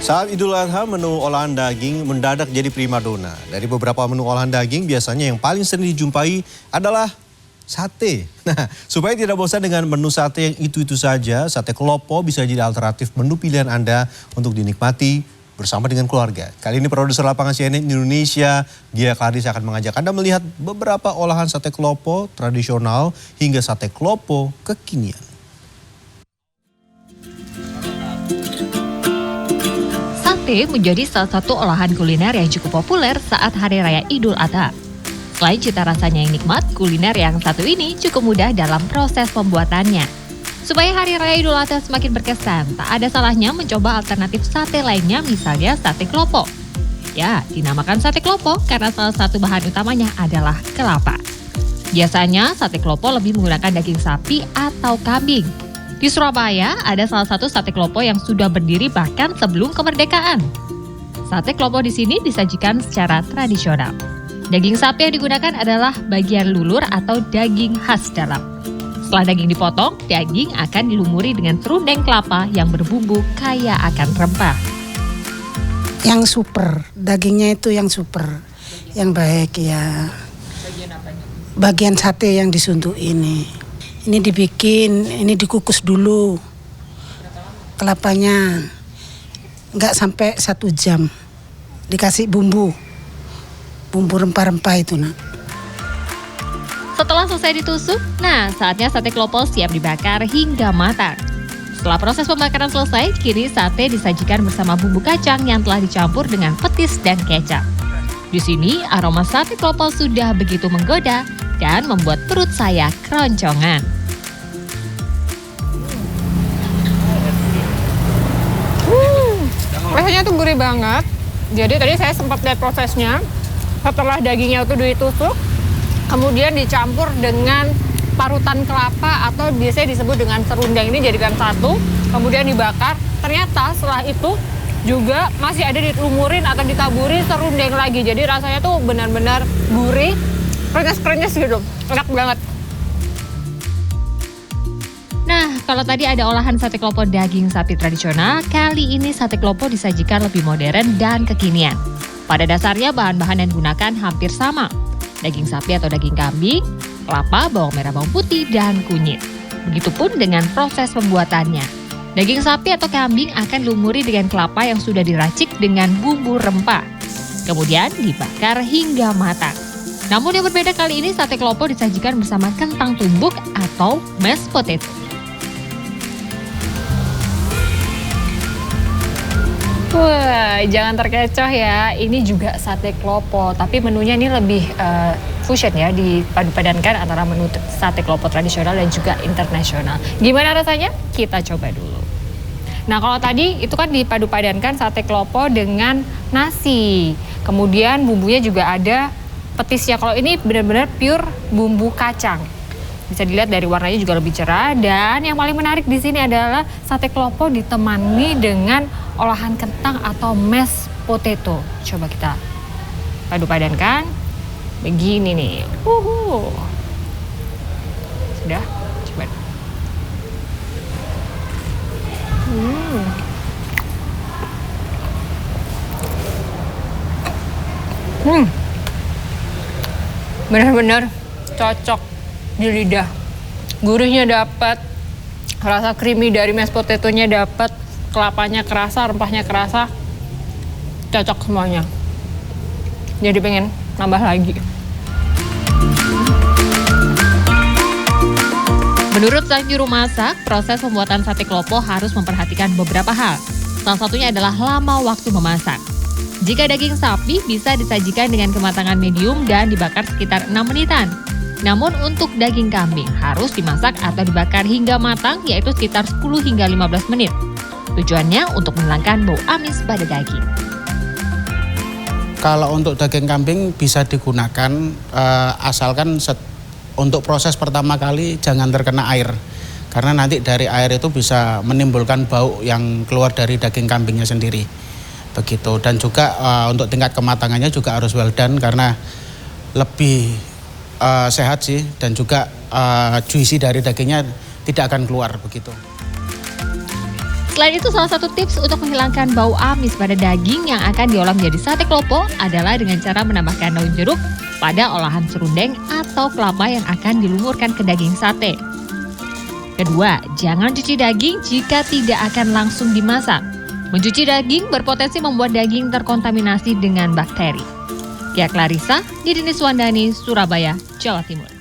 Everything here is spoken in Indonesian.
Saat Idul Adha, menu olahan daging mendadak jadi primadona. Dari beberapa menu olahan daging, biasanya yang paling sering dijumpai adalah sate. Nah, supaya tidak bosan dengan menu sate yang itu-itu saja, sate klopo bisa jadi alternatif menu pilihan Anda untuk dinikmati bersama dengan keluarga. Kali ini produser lapangan CNN Indonesia, Gia Kardis akan mengajak Anda melihat beberapa olahan sate klopo tradisional hingga sate klopo kekinian. Sate menjadi salah satu olahan kuliner yang cukup populer saat Hari Raya Idul Adha. Selain cita rasanya yang nikmat, kuliner yang satu ini cukup mudah dalam proses pembuatannya. Supaya Hari Raya Idul Adha semakin berkesan, tak ada salahnya mencoba alternatif sate lainnya, misalnya sate klopo. Ya, dinamakan sate klopo karena salah satu bahan utamanya adalah kelapa. Biasanya sate klopo lebih menggunakan daging sapi atau kambing. Di Surabaya, ada salah satu sate klopo yang sudah berdiri bahkan sebelum kemerdekaan. Sate klopo di sini disajikan secara tradisional. Daging sapi yang digunakan adalah bagian lulur atau daging khas dalam. Setelah daging dipotong, daging akan dilumuri dengan serundeng kelapa yang berbumbu kaya akan rempah. Yang super, dagingnya itu yang super, yang baik ya. Bagian sate yang disuntuk ini. Ini dibikin, ini dikukus dulu. Kelapanya nggak sampai 1 jam. Dikasih bumbu rempah-rempah itu nak. Setelah selesai ditusuk, nah saatnya sate klopo siap dibakar hingga matang. Setelah proses pembakaran selesai, kini sate disajikan bersama bumbu kacang yang telah dicampur dengan petis dan kecap. Di sini aroma sate klopo sudah begitu menggoda dan membuat perut saya keroncongan. Rasanya tuh gurih banget. Jadi tadi saya sempat lihat prosesnya. Setelah dagingnya itu ditusuk, kemudian dicampur dengan parutan kelapa atau biasanya disebut dengan serundeng, ini jadikan satu, kemudian dibakar. Ternyata setelah itu juga masih ada dilumurin atau ditaburi serundeng lagi. Jadi rasanya tuh benar-benar gurih, krenyes-krenyes gitu. Enak banget. Nah, kalau tadi ada olahan sate klopo daging sapi tradisional, kali ini sate klopo disajikan lebih modern dan kekinian. Pada dasarnya bahan-bahan yang digunakan hampir sama. Daging sapi atau daging kambing, kelapa, bawang merah, bawang putih, dan kunyit. Begitupun dengan proses pembuatannya. Daging sapi atau kambing akan dilumuri dengan kelapa yang sudah diracik dengan bumbu rempah. Kemudian dibakar hingga matang. Namun yang berbeda kali ini sate klopo disajikan bersama kentang tumbuk atau mashed potato. Wah, jangan terkecoh ya. Ini juga sate klopo, tapi menunya ini lebih fusion ya, dipadu-padankan antara menu sate klopo tradisional dan juga internasional. Gimana rasanya? Kita coba dulu. Nah, kalau tadi itu kan dipadu-padankan sate klopo dengan nasi. Kemudian bumbunya juga ada petisnya. Kalau ini benar-benar pure bumbu kacang. Bisa dilihat dari warnanya juga lebih cerah, dan yang paling menarik di sini adalah sate klopo ditemani dengan olahan kentang atau mashed potato. Coba kita padu-padankan. Begini nih. Sudah, coba. Benar-benar cocok di lidah. Gurihnya dapat, rasa creamy dari mashed potato-nya dapat, kelapanya kerasa, rempahnya kerasa, cocok semuanya. Jadi pengen nambah lagi. Menurut sang juru masak, proses pembuatan sate klopo harus memperhatikan beberapa hal. Salah satunya adalah lama waktu memasak. Jika daging sapi bisa disajikan dengan kematangan medium dan dibakar sekitar 6 menitan. Namun untuk daging kambing harus dimasak atau dibakar hingga matang, yaitu sekitar 10 hingga 15 menit. Tujuannya untuk menghilangkan bau amis pada daging. Kalau untuk daging kambing bisa digunakan asalkan untuk proses pertama kali jangan terkena air. Karena nanti dari air itu bisa menimbulkan bau yang keluar dari daging kambingnya sendiri. Begitu. Dan juga untuk tingkat kematangannya juga harus well done karena lebih sehat sih, dan juga juicy dari dagingnya tidak akan keluar begitu. Selain itu, salah satu tips untuk menghilangkan bau amis pada daging yang akan diolah menjadi sate klopo adalah dengan cara menambahkan daun jeruk pada olahan serundeng atau kelapa yang akan dilumurkan ke daging sate. Kedua, jangan cuci daging jika tidak akan langsung dimasak. Mencuci daging berpotensi membuat daging terkontaminasi dengan bakteri. Kia Clarissa, Didin Iswandani, Surabaya, Jawa Timur.